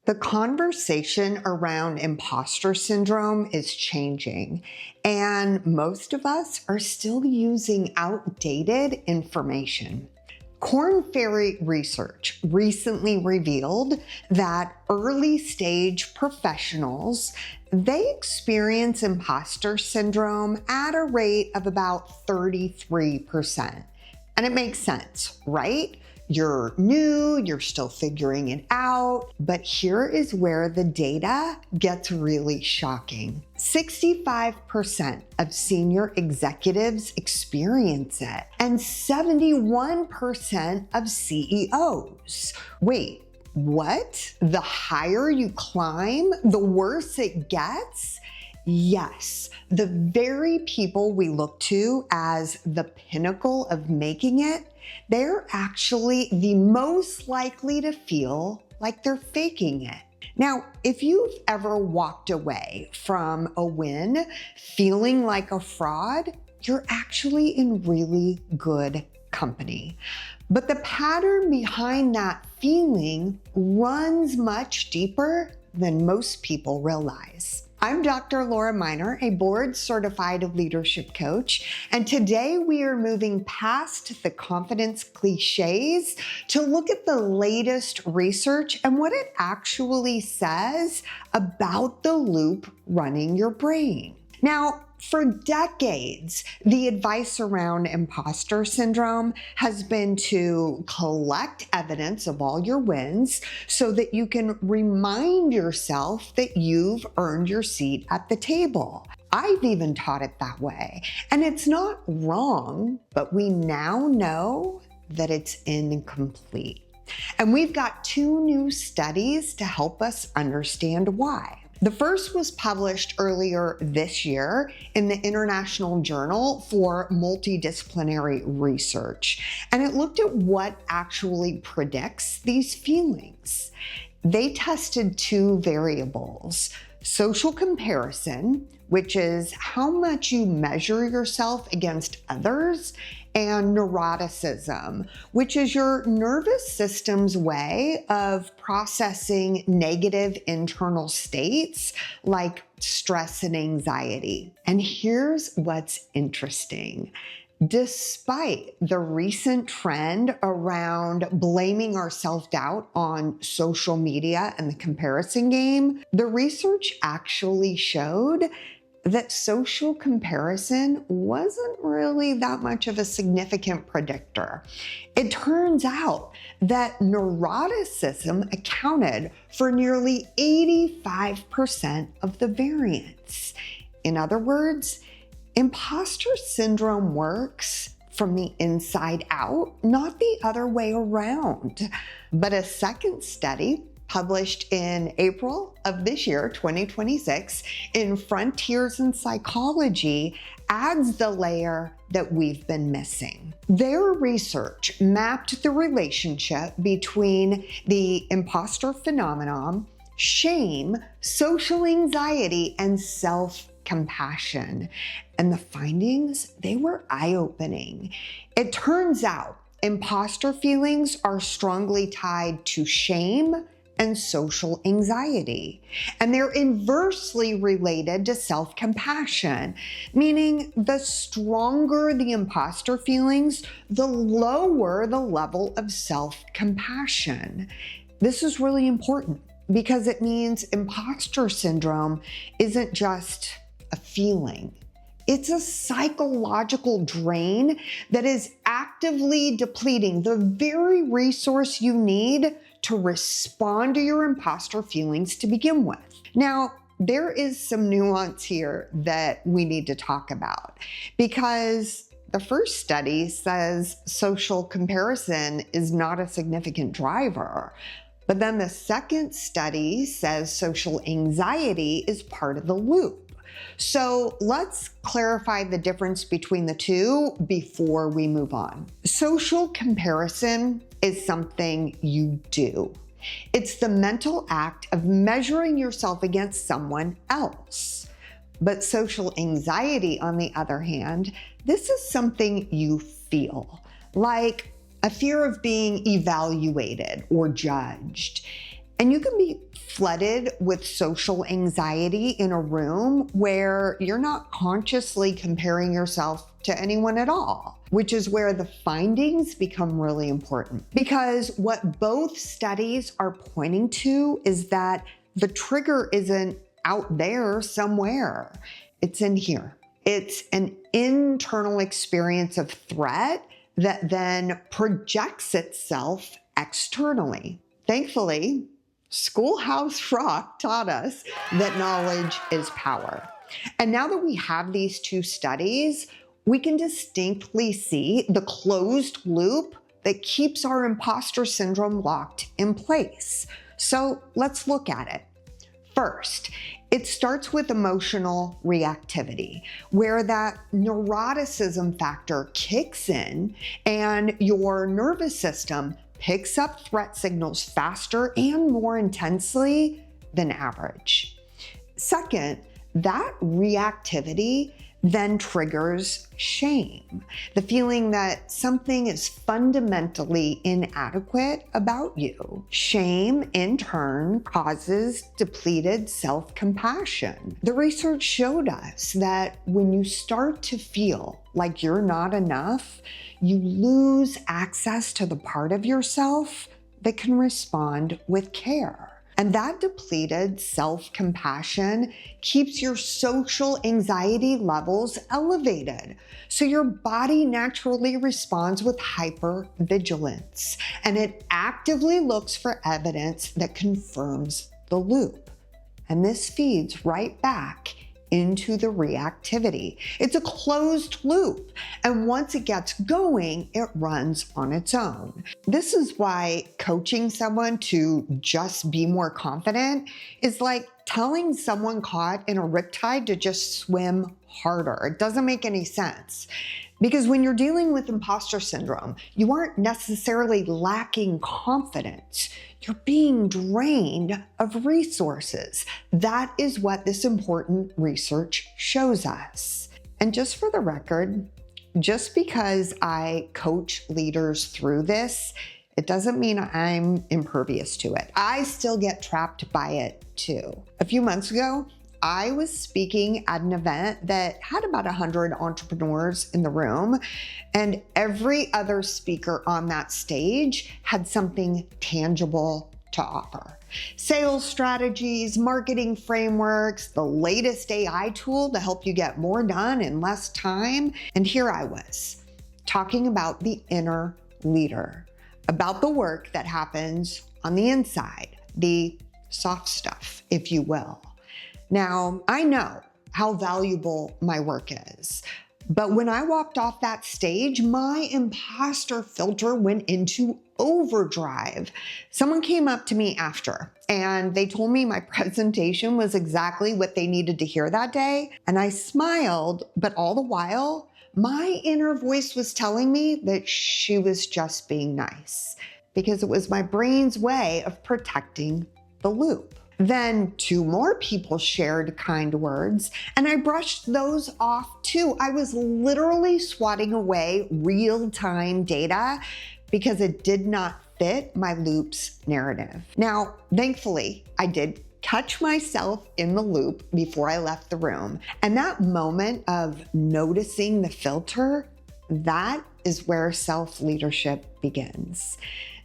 The conversation around imposter syndrome is changing, and most of us are still using outdated information. Korn Ferry research recently revealed that early stage professionals, they experience imposter syndrome at a rate of about 33%. And it makes sense, right? You're new, you're still figuring it out, but here is where the data gets really shocking. 65% of senior executives experience it, and 71% of CEOs. Wait, what? The higher you climb, the worse it gets? Yes, the very people we look to as the pinnacle of making it, they're actually the most likely to feel like they're faking it. Now, if you've ever walked away from a win feeling like a fraud, you're actually in really good company. But the pattern behind that feeling runs much deeper than most people realize. I'm Dr. Laura Miner, a board-certified leadership coach, and today we are moving past the confidence cliches to look at the latest research and what it actually says about the loop running your brain. Now, for decades, the advice around imposter syndrome has been to collect evidence of all your wins so that you can remind yourself that you've earned your seat at the table. I've even taught it that way, and it's not wrong, but we now know that it's incomplete. And we've got two new studies to help us understand why. The first was published earlier this year in the International Journal for Multidisciplinary Research, and it looked at what actually predicts these feelings. They tested two variables: social comparison, which is how much you measure yourself against others, and neuroticism, which is your nervous system's way of processing negative internal states like stress and anxiety. And here's what's interesting. Despite the recent trend around blaming our self-doubt on social media and the comparison game, the research actually showed that social comparison wasn't really that much of a significant predictor. It turns out that neuroticism accounted for nearly 85% of the variance. In other words, imposter syndrome works from the inside out, not the other way around. But a second study published in April of this year, 2026, in Frontiers in Psychology, adds the layer that we've been missing. Their research mapped the relationship between the imposter phenomenon, shame, social anxiety, and self-compassion. And the findings, they were eye-opening. It turns out imposter feelings are strongly tied to shame and social anxiety. And they're inversely related to self-compassion, meaning the stronger the imposter feelings, the lower the level of self-compassion. This is really important because it means imposter syndrome isn't just a feeling. It's a psychological drain that is actively depleting the very resource you need to respond to your imposter feelings to begin with. Now, there is some nuance here that we need to talk about because the first study says social comparison is not a significant driver. But then the second study says social anxiety is part of the loop. So let's clarify the difference between the two before we move on. Social comparison is something you do. It's the mental act of measuring yourself against someone else. But social anxiety, on the other hand, this is something you feel, like a fear of being evaluated or judged. And you can be flooded with social anxiety in a room where you're not consciously comparing yourself to anyone at all, which is where the findings become really important. Because what both studies are pointing to is that the trigger isn't out there somewhere. It's in here. It's an internal experience of threat that then projects itself externally. Thankfully, Schoolhouse Rock taught us that knowledge is power. And now that we have these two studies, we can distinctly see the closed loop that keeps our imposter syndrome locked in place. So let's look at it. First, it starts with emotional reactivity, where that neuroticism factor kicks in and your nervous system picks up threat signals faster and more intensely than average. Second, that reactivity then triggers shame, the feeling that something is fundamentally inadequate about you. Shame, in turn, causes depleted self-compassion. The research showed us that when you start to feel like you're not enough, you lose access to the part of yourself that can respond with care. And that depleted self-compassion keeps your social anxiety levels elevated. So your body naturally responds with hypervigilance, and it actively looks for evidence that confirms the loop. And this feeds right back into the reactivity. It's a closed loop, and once it gets going, it runs on its own. This is why coaching someone to just be more confident is like telling someone caught in a riptide to just swim harder. It doesn't make any sense. Because when you're dealing with imposter syndrome, you aren't necessarily lacking confidence. You're being drained of resources. That is what this important research shows us. And just for the record, just because I coach leaders through this, it doesn't mean I'm impervious to it. I still get trapped by it too. A few months ago, I was speaking at an event that had about 100 entrepreneurs in the room, and every other speaker on that stage had something tangible to offer. Sales strategies, marketing frameworks, the latest AI tool to help you get more done in less time. And here I was, talking about the inner leader, about the work that happens on the inside, the soft stuff, if you will. Now, I know how valuable my work is, but when I walked off that stage, my imposter filter went into overdrive. Someone came up to me after, and they told me my presentation was exactly what they needed to hear that day. And I smiled, but all the while, my inner voice was telling me that she was just being nice, because it was my brain's way of protecting the loop. Then 2 more people shared kind words, and I brushed those off too. I was literally swatting away real-time data because it did not fit my loop's narrative. Now, thankfully, I did catch myself in the loop before I left the room. And that moment of noticing the filter, that is where self-leadership begins.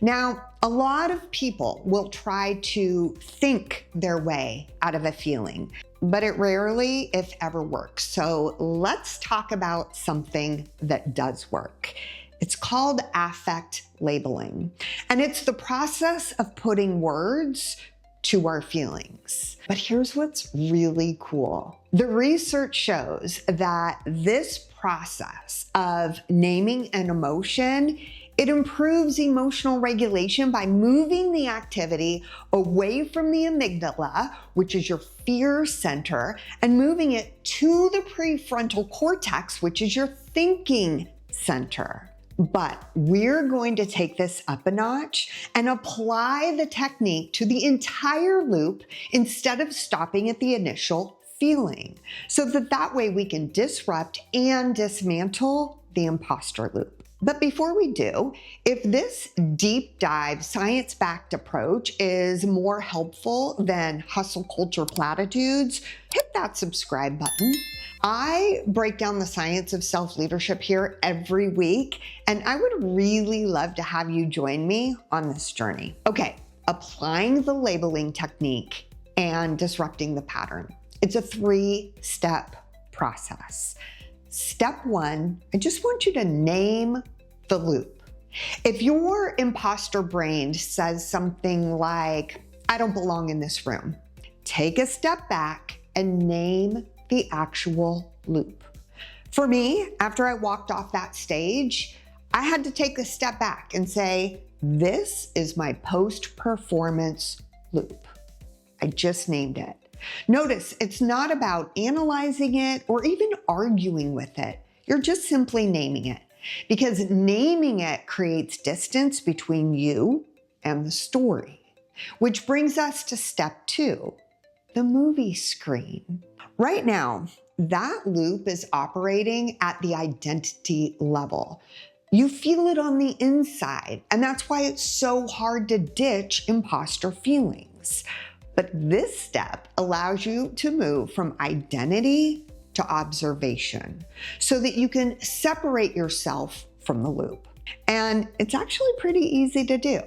Now, a lot of people will try to think their way out of a feeling, but it rarely, if ever, works. So let's talk about something that does work. It's called affect labeling, and it's the process of putting words to our feelings. But here's what's really cool. The research shows that this process of naming an emotion, it improves emotional regulation by moving the activity away from the amygdala, which is your fear center, and moving it to the prefrontal cortex, which is your thinking center. But we're going to take this up a notch and apply the technique to the entire loop instead of stopping at the initial feeling, so that way we can disrupt and dismantle the imposter loop. But before we do, if this deep dive, science-backed approach is more helpful than hustle culture platitudes, hit that subscribe button. I break down the science of self-leadership here every week, and I would really love to have you join me on this journey. Okay, applying the labeling technique and disrupting the pattern. It's a 3-step process. Step 1, I just want you to name the loop. If your imposter brain says something like, I don't belong in this room, take a step back and name the actual loop. For me, after I walked off that stage, I had to take a step back and say, this is my post-performance loop. I just named it. Notice it's not about analyzing it or even arguing with it. You're just simply naming it, because naming it creates distance between you and the story, which brings us to step 2, the movie screen. Right now, that loop is operating at the identity level. You feel it on the inside, and that's why it's so hard to ditch imposter feelings. But this step allows you to move from identity to observation so that you can separate yourself from the loop. And it's actually pretty easy to do.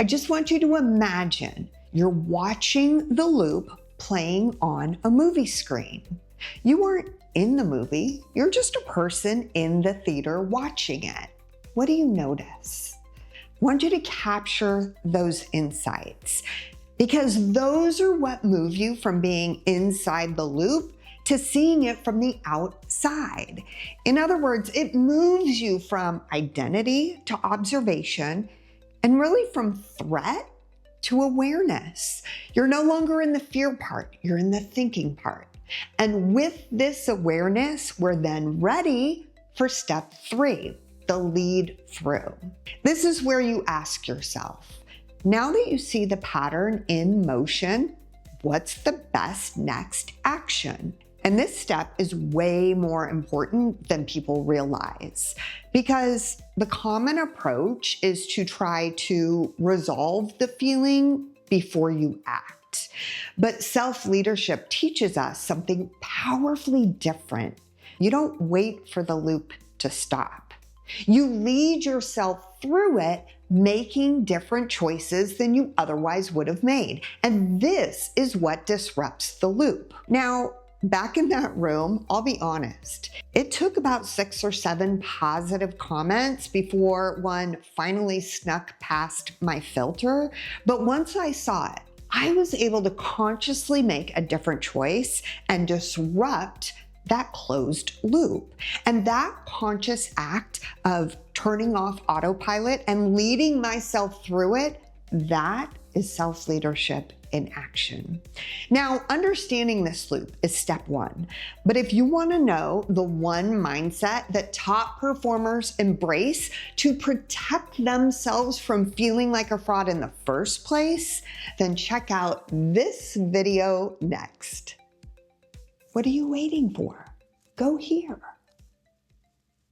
I just want you to imagine you're watching the loop playing on a movie screen. You aren't in the movie, you're just a person in the theater watching it. What do you notice? I want you to capture those insights, because those are what move you from being inside the loop to seeing it from the outside. In other words, it moves you from identity to observation, and really from threat to awareness. You're no longer in the fear part, you're in the thinking part. And with this awareness, we're then ready for step 3, the lead through. This is where you ask yourself, now that you see the pattern in motion, what's the best next action? And this step is way more important than people realize, because the common approach is to try to resolve the feeling before you act. But self-leadership teaches us something powerfully different. You don't wait for the loop to stop. You lead yourself through it, making different choices than you otherwise would have made. And this is what disrupts the loop. Now, back in that room, I'll be honest, it took about 6 or 7 positive comments before one finally snuck past my filter. But once I saw it, I was able to consciously make a different choice and disrupt that closed loop. And that conscious act of turning off autopilot and leading myself through it, that is self-leadership in action. Now, understanding this loop is step 1. But if you want to know the one mindset that top performers embrace to protect themselves from feeling like a fraud in the first place, then check out this video next. What are you waiting for? Go here.